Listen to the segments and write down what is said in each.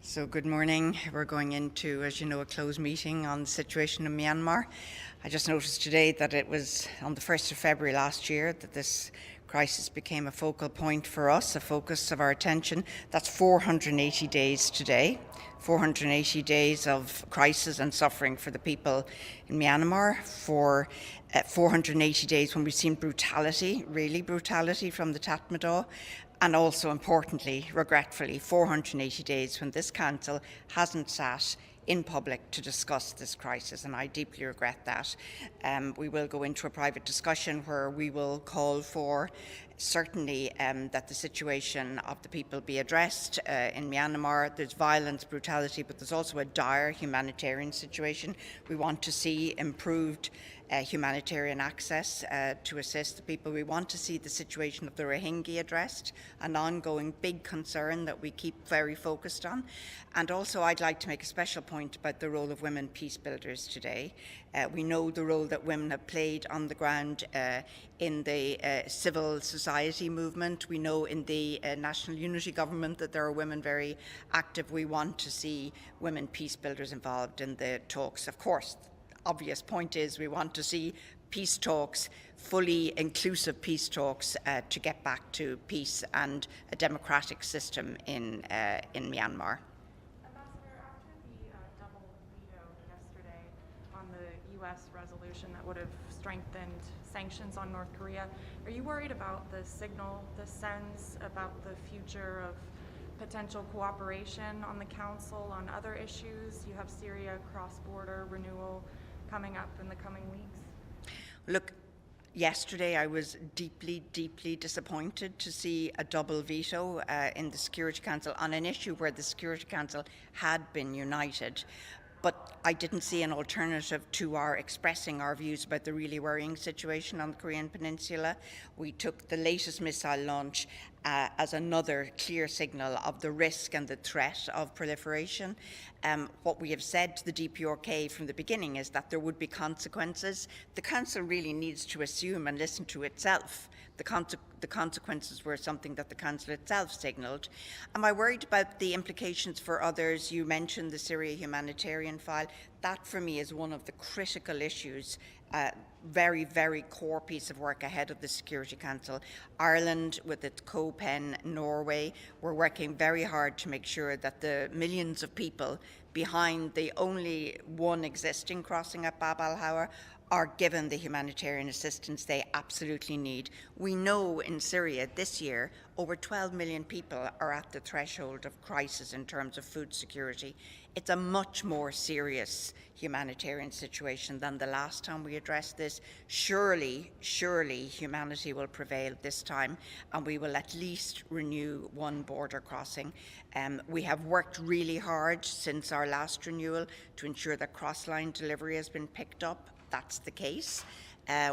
So good morning. We're going into, as you know, a closed meeting on the situation in Myanmar. I just noticed today that it was on the 1st of February last year that this crisis became a focal point for us, a focus of our attention. That's 480 days today, 480 days of crisis and suffering for the people in Myanmar, for 480 days when we've seen brutality, really brutality from the Tatmadaw, and also importantly, regretfully, 480 days when this council hasn't sat in public to discuss this crisis, and I deeply regret that. We will go into a private discussion where we will call for certainly that the situation of the people be addressed in Myanmar. There's violence, brutality, but there's also a dire humanitarian situation. We want to see improved humanitarian access to assist the people. We want to see the situation of the Rohingya addressed, an ongoing big concern that we keep very focused on. And also I'd like to make a special point about the role of women peace builders today. We know the role that women have played on the ground in the civil society movement. We know in the National Unity Government that there are women very active. We want to see women peace builders involved in the talks. Of course, obvious point is we want to see peace talks, fully inclusive peace talks, to get back to peace and a democratic system in Myanmar. Ambassador, after the double veto yesterday on the U.S. resolution that would have strengthened sanctions on North Korea, are you worried about the signal this sends about the future of potential cooperation on the Council on other issues? You have Syria cross-border renewal coming up in the coming weeks? Look, yesterday I was deeply, deeply disappointed to see a double veto in the Security Council on an issue where the Security Council had been united. But I didn't see an alternative to our expressing our views about the really worrying situation on the Korean Peninsula. We took the latest missile launch as another clear signal of the risk and the threat of proliferation. What we have said to the DPRK from the beginning is that there would be consequences. The Council really needs to assume and listen to itself. The consequences were something that the Council itself signalled. Am I worried about the implications for others? You mentioned the Syria humanitarian file. That, for me, is one of the critical issues, very, very core piece of work ahead of the Security Council. Ireland, with its co-pen Norway, we're working very hard to make sure that the millions of people behind the only one existing crossing at Bab al-Hawa are given the humanitarian assistance they absolutely need. We know in Syria this year, over 12 million people are at the threshold of crisis in terms of food security. It's a much more serious humanitarian situation than the last time we addressed this. Surely humanity will prevail this time, and we will at least renew one border crossing. We have worked really hard since our last renewal to ensure that cross-line delivery has been picked up. That's the case.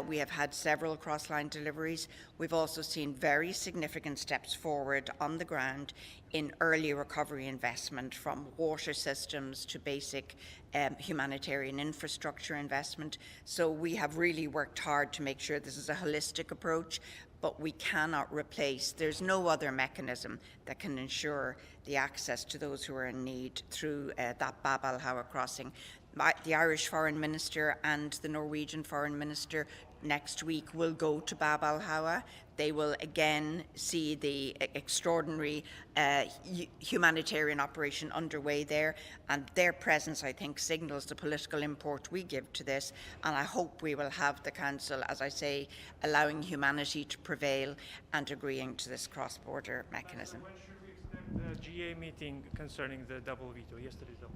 We have had several cross-line deliveries. We've also seen very significant steps forward on the ground in early recovery investment, from water systems to basic humanitarian infrastructure investment. So we have really worked hard to make sure this is a holistic approach, but we cannot replace, there's no other mechanism that can ensure the access to those who are in need through that Bab al-Hawa crossing. The Irish Foreign Minister and the Norwegian Foreign Minister next week will go to Bab al-Hawa. They will again see the extraordinary humanitarian operation underway there, and their presence, I think, signals the political import we give to this, and I hope we will have the Council, as I say, allowing humanity to prevail and agreeing to this cross-border mechanism. When should we expect the GA meeting concerning the double veto, yesterday's double?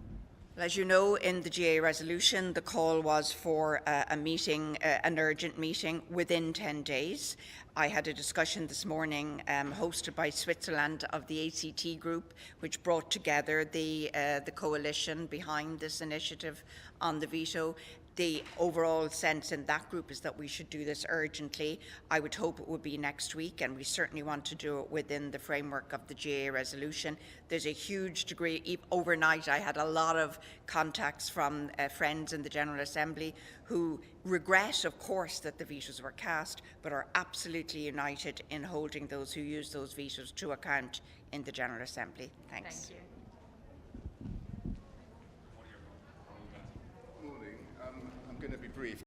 As you know, in the GA resolution, the call was for a meeting, an urgent meeting within 10 days. I had a discussion this morning hosted by Switzerland of the ACT group, which brought together the coalition behind this initiative on the veto. The overall sense in that group is that we should do this urgently. I would hope it would be next week, and we certainly want to do it within the framework of the GA resolution. There's a huge degree, overnight I had a lot of contacts from friends in the General Assembly who regret, of course, that the vetoes were cast, but are absolutely united in holding those who use those vetoes to account in the General Assembly. Thanks. Thank you. going to be brief.